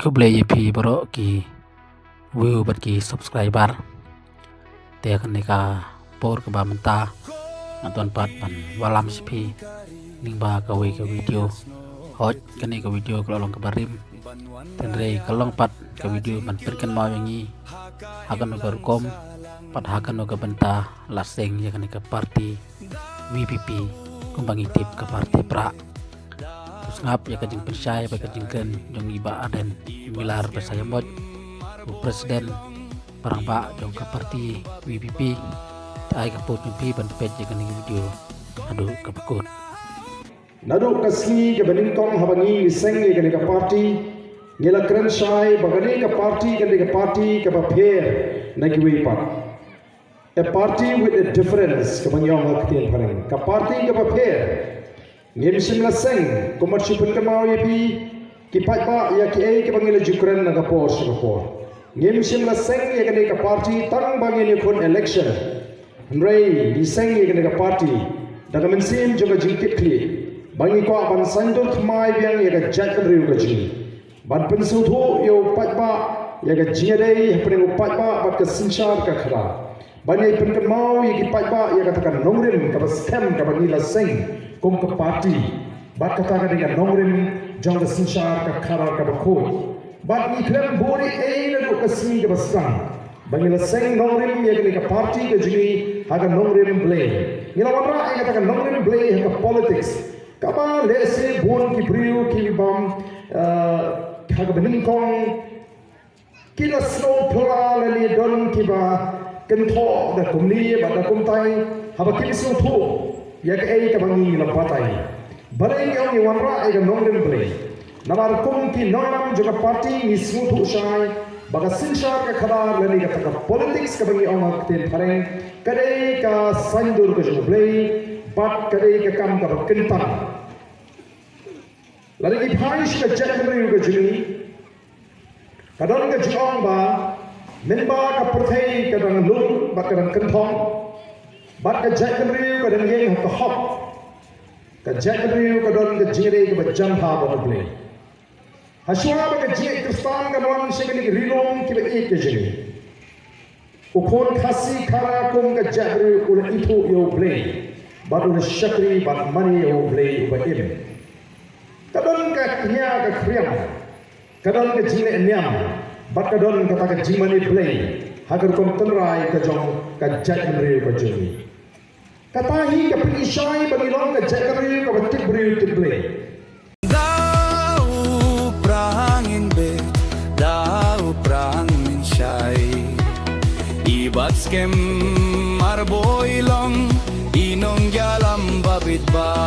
ko blay pi baro ki view bat ki subscriber te kan ka por ka ba menta anton pat pan walam sipi ning ba ka video hot kan ka video ko long ka barim tenre kalong pat ka video man perkan mau yangi akan ka kom pat hakan ka benta laseng ya kan ka party VPP kumbang itip ka party pra terus ngap ya kajing percaya ba kajing kan jong iba aden milar bersaya mod presiden parang ba jong ka party VPP ay ka pot pi ban pet ya kan video aduh kapakut nadu kasni ke bening kong habangi iseng ke ka party ngela kren shai bagani ka party ke ba pher na ki wi pat a party with a difference ke bangyong hak tian pareng ka party ke ba pher ngem simla seng komat sipun ke mau yepi ki pat ba ya ki ai ke bangila jukren na ka por singapore ngem simla seng ya ka party tang bangini kon election Nrei di seng ye ka party daga mensim juga jingkit kli bangi ko ban sandur khmai biang ye ka jakam riu ka ji ban pensu tho yo patba ye ka jingdei hapring patba bat ka sinchar ka khara ban ye pen ka mau ye ki patba ye ka takan nongrim ka scam ka bangi la seng kum ka party bat ka takan ka nongrim jong ka sinchar ka khara ka ba khoi bat ni krem bori ei na ka smi ka basang bangi la seng nongrim ye ka party ka jini haga nongrim blay ngila wara ay kata nongrim blay haga politics kaba lese bon ki priu ki bam haga bening kong kila snow pla lani don ki ba kentho da kumni ba da kumtai haba ki su thu ya ka ay ka bangi la patai balai ngau ni wara ay ka nongrim blay namar kum ki nonam juga party ni su thu shai baga sinchar ka khadar lani ka taka politics ka bangi ong ten pareng kadai ka sandur ka jublei bat kadai ka kam ka kentang lani ki phaish ka jakri ka jini kadon ka jong ba menba ka perthei ka dang lung bat ka dang kentong bat ka jakri ka dang yeng ka hop ka jakri ka don ka jire ka jam ha ba blei Haswa ba ka jie kristan ka non segani ki rilong ki ba ek jini ukon khasi khara kum ka jabri ul itu yo blay ba ul shakri ba mani yo blay ba im kadon ka knya ka kriam kadon ka jine nyam ba kadon ka ta ka jimani blay hagar kom tanrai ka jong ka jabri ka jini katahi ka pishai ba nilong ka jabri ka ba tibri tiblay Ibat skem marboy long inong yalam babit ba